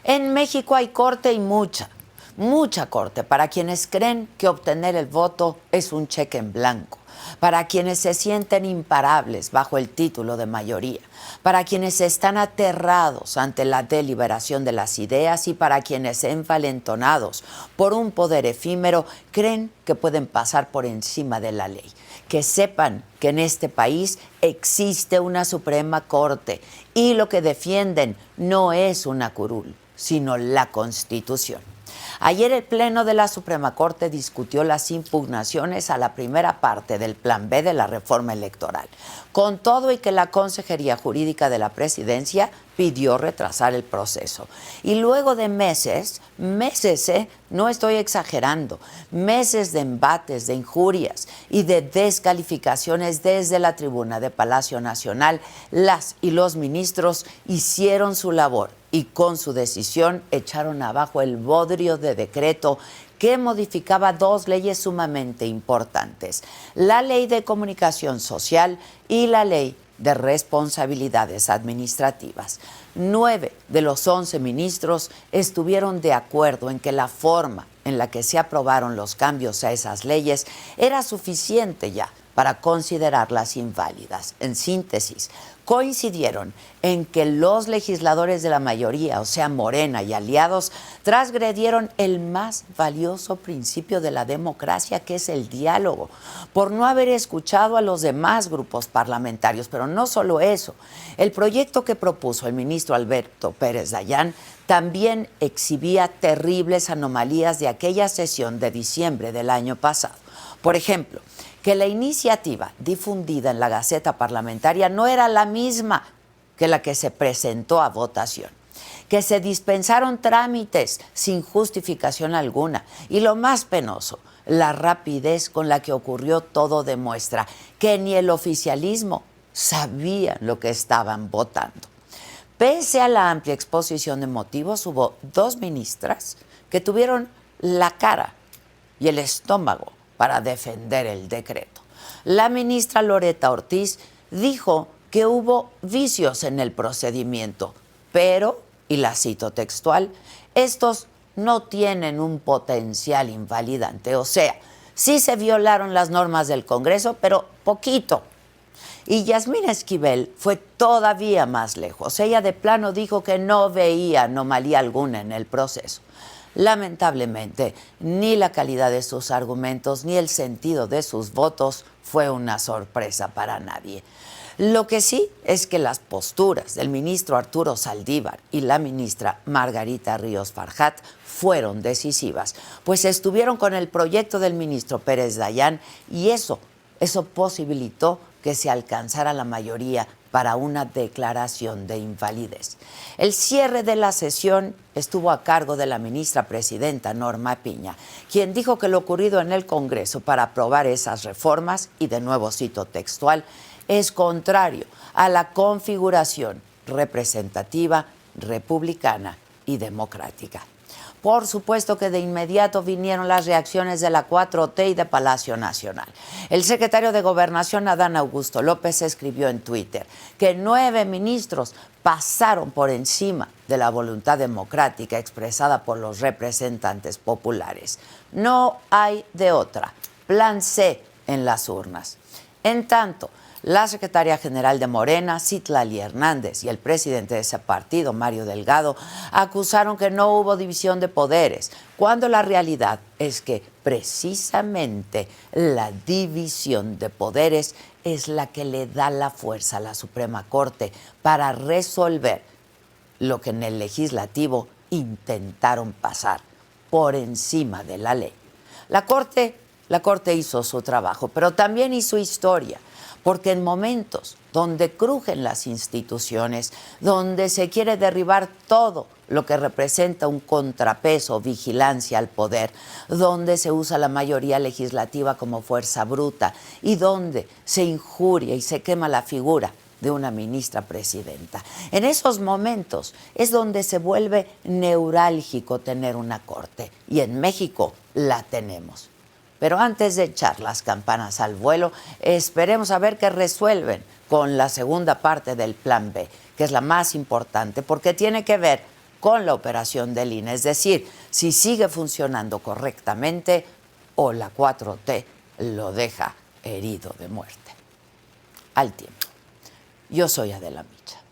En México hay corte y mucha corte para quienes creen que obtener el voto es un cheque en blanco, para quienes se sienten imparables bajo el título de mayoría, para quienes están aterrados ante la deliberación de las ideas y para quienes envalentonados por un poder efímero creen que pueden pasar por encima de la ley. Que sepan que en este país existe una Suprema Corte y lo que defienden no es una curul, sino la Constitución. Ayer el Pleno de la Suprema Corte discutió las impugnaciones a la primera parte del Plan B de la reforma electoral, con todo y que la Consejería Jurídica de la Presidencia pidió retrasar el proceso. Y luego de meses, no estoy exagerando, meses de embates, de injurias y de descalificaciones desde la tribuna de Palacio Nacional, las y los ministros hicieron su labor y con su decisión echaron abajo el bodrio de decreto que modificaba dos leyes sumamente importantes: la Ley de Comunicación Social y la Ley de Responsabilidades Administrativas. 9 de los 11 ministros estuvieron de acuerdo en que la forma en la que se aprobaron los cambios a esas leyes era suficiente ya para considerarlas inválidas. En síntesis, coincidieron en que los legisladores de la mayoría, o sea, Morena y aliados, transgredieron el más valioso principio de la democracia, que es el diálogo, por no haber escuchado a los demás grupos parlamentarios. Pero no solo eso, el proyecto que propuso el ministro Alberto Pérez Dayán también exhibía terribles anomalías de aquella sesión de diciembre del año pasado. Por ejemplo, que la iniciativa difundida en la Gaceta Parlamentaria no era la misma que la que se presentó a votación, que se dispensaron trámites sin justificación alguna y, lo más penoso, la rapidez con la que ocurrió todo demuestra que ni el oficialismo sabía lo que estaban votando. Pese a la amplia exposición de motivos, hubo 2 ministras que tuvieron la cara y el estómago para defender el decreto. La ministra Loretta Ortiz dijo que hubo vicios en el procedimiento, pero, y la cito textual, estos no tienen un potencial invalidante. O sea, sí se violaron las normas del Congreso, pero poquito. Y Yasmín Esquivel fue todavía más lejos. Ella de plano dijo que no veía anomalía alguna en el proceso. Lamentablemente, ni la calidad de sus argumentos ni el sentido de sus votos fue una sorpresa para nadie. Lo que sí es que las posturas del ministro Arturo Saldívar y la ministra Margarita Ríos Farjat fueron decisivas, pues estuvieron con el proyecto del ministro Pérez Dayán y eso posibilitó que se alcanzara la mayoría para una declaración de invalidez. El cierre de la sesión estuvo a cargo de la ministra presidenta Norma Piña, quien dijo que lo ocurrido en el Congreso para aprobar esas reformas, y de nuevo cito textual, es contrario a la configuración representativa, republicana y democrática. Por supuesto que de inmediato vinieron las reacciones de la 4T y de Palacio Nacional. El secretario de Gobernación, Adán Augusto López, escribió en Twitter que 9 ministros pasaron por encima de la voluntad democrática expresada por los representantes populares. No hay de otra. Plan C en las urnas. En tanto, la secretaria general de Morena, Citlali Hernández, y el presidente de ese partido, Mario Delgado, acusaron que no hubo división de poderes, cuando la realidad es que precisamente la división de poderes es la que le da la fuerza a la Suprema Corte para resolver lo que en el legislativo intentaron pasar por encima de la ley. La Corte hizo su trabajo, pero también hizo historia, porque en momentos donde crujen las instituciones, donde se quiere derribar todo lo que representa un contrapeso o vigilancia al poder, donde se usa la mayoría legislativa como fuerza bruta y donde se injuria y se quema la figura de una ministra presidenta. En esos momentos es donde se vuelve neurálgico tener una corte, y en México la tenemos. Pero antes de echar las campanas al vuelo, esperemos a ver qué resuelven con la segunda parte del Plan B, que es la más importante, porque tiene que ver con la operación del INE. Es decir, si sigue funcionando correctamente o la 4T lo deja herido de muerte. Al tiempo. Yo soy Adela Micha.